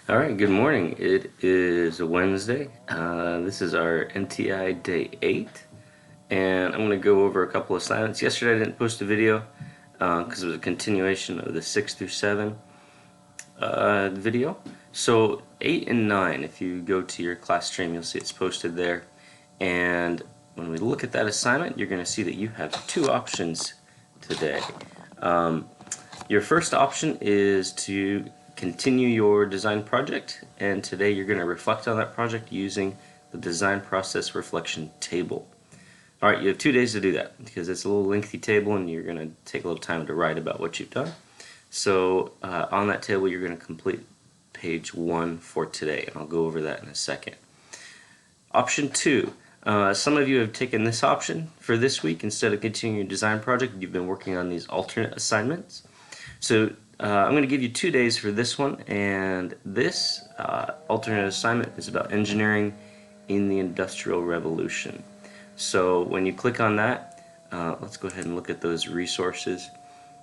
Alright, good morning. It is a Wednesday. This is our NTI Day 8, and I'm going to go over a couple of assignments. Yesterday I didn't post a video because it was a continuation of the 6 through 7 video. So 8 and 9, if you go to your class stream, you'll see it's posted there. And when we look at that assignment, you're going to see that you have two options today. Your first option is to continue your design project, and today you're going to reflect on that project using the design process reflection table. Alright, you have 2 days to do that because it's a little lengthy table and you're going to take a little time to write about what you've done. So on that table you're going to complete page 1 for today, and I'll go over that in a second. Option 2. Some of you have taken this option for this week. Instead of continuing your design project, you've been working on these alternate assignments. So I'm going to give you 2 days for this one, and this alternate assignment is about engineering in the Industrial Revolution. So when you click on that, let's go ahead and look at those resources.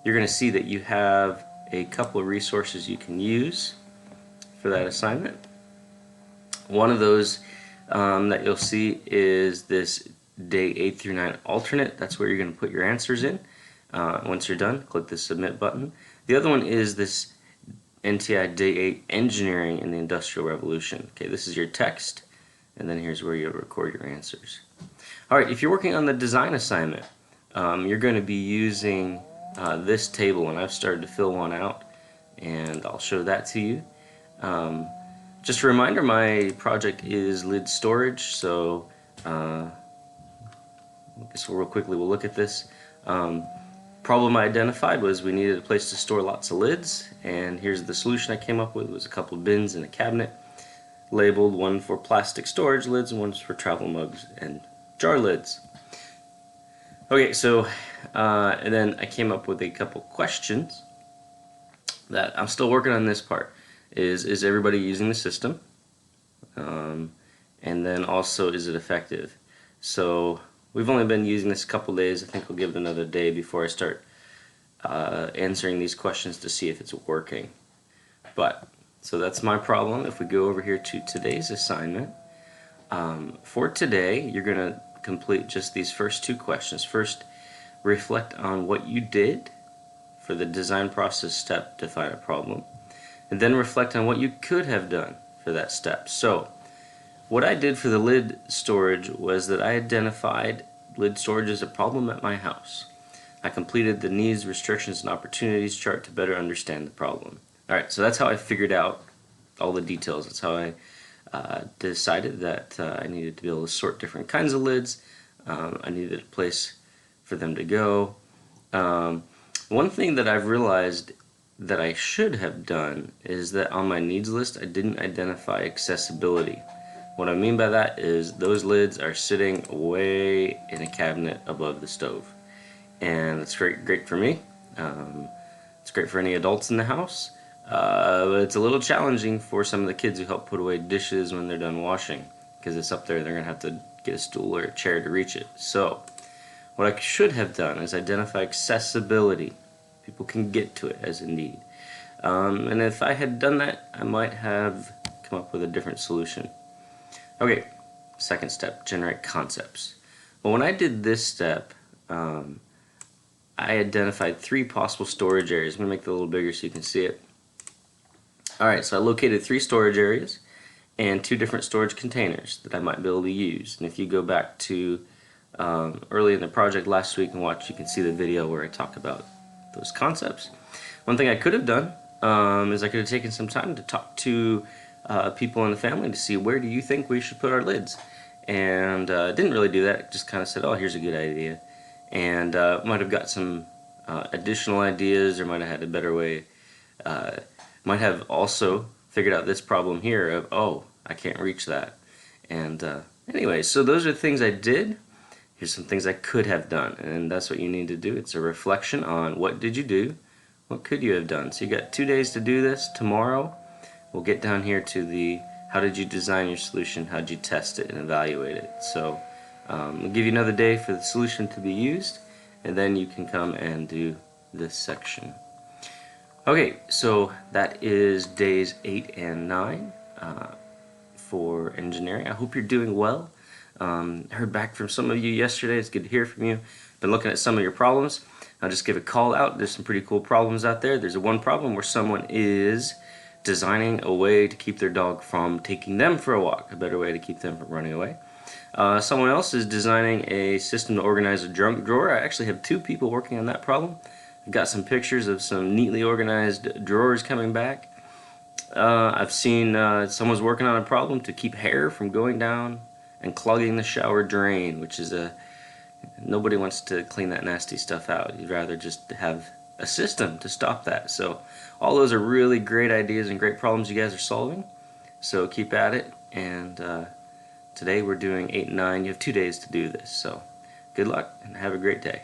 You're going to see that you have a couple of resources you can use for that assignment. One of those that you'll see is this day 8 through 9 alternate. That's where you're going to put your answers in. Once you're done, click the submit button. The other one is this NTI Day 8 Engineering in the Industrial Revolution. Okay, this is your text, and then here's where you'll record your answers. Alright, if you're working on the design assignment, you're going to be using this table, and I've started to fill one out, and I'll show that to you. Just a reminder, my project is lid storage, so I guess real quickly we'll look at this. Problem I identified was we needed a place to store lots of lids, and here's the solution I came up with. It was a couple of bins in a cabinet labeled, one for plastic storage lids and one's for travel mugs and jar lids. Okay, so and then I came up with a couple questions that I'm still working on. This part is everybody using the system, and then also, is it effective? So we've only been using this a couple days. I think we'll give it another day before I start answering these questions to see if it's working. So that's my problem. If we go over here to today's assignment, for today you're going to complete just these first two questions. First, reflect on what you did for the design process step to find a problem, and then reflect on what you could have done for that step. So what I did for the lid storage was that I identified lid storage as a problem at my house. I completed the needs, restrictions, and opportunities chart to better understand the problem. Alright, so that's how I figured out all the details. That's how I decided that I needed to be able to sort different kinds of lids. I needed a place for them to go. One thing that I've realized that I should have done is that on my needs list I didn't identify accessibility. What I mean by that is those lids are sitting way in a cabinet above the stove, and it's great for me. It's great for any adults in the house, but it's a little challenging for some of the kids who help put away dishes when they're done washing, because it's up there. They're gonna have to get a stool or a chair to reach it. So what I should have done is identify accessibility. People can get to it as a need, and if I had done that, I might have come up with a different solution. Okay, second step, generate concepts. Well, when I did this step, I identified 3 possible storage areas. I'm going to make it a little bigger so you can see it. Alright, so I located 3 storage areas and 2 different storage containers that I might be able to use. And if you go back to early in the project last week and watch, you can see the video where I talk about those concepts. One thing I could have done is I could have taken some time to talk to people in the family to see, where do you think we should put our lids? And didn't really do that. Just kind of said, oh, here's a good idea, and might have got some additional ideas, or might have had a better way. Might have also figured out this problem here of, oh, I can't reach that. And anyway, so those are things I did. Here's some things I could have done, and that's what you need to do. It's a reflection on what did you do, what could you have done. So you got 2 days to do this. Tomorrow we'll get down here to the how did you design your solution, how did you test it and evaluate it. So we'll give you another day for the solution to be used, and then you can come and do this section. Okay, so that is days 8 and 9 for engineering. I hope you're doing well. Heard back from some of you yesterday. It's good to hear from you. Been looking at some of your problems. I'll just give a call out. There's some pretty cool problems out there. There's one problem where someone is designing a way to keep their dog from taking them for a walk, a better way to keep them from running away. Someone else is designing a system to organize a junk drawer. I actually have 2 people working on that problem. I've got some pictures of some neatly organized drawers coming back. I've seen someone's working on a problem to keep hair from going down and clogging the shower drain, which is nobody wants to clean that nasty stuff out. You'd rather just have a system to stop that. So all those are really great ideas and great problems you guys are solving. So keep at it. And today we're doing 8 and 9. You have 2 days to do this. So good luck and have a great day.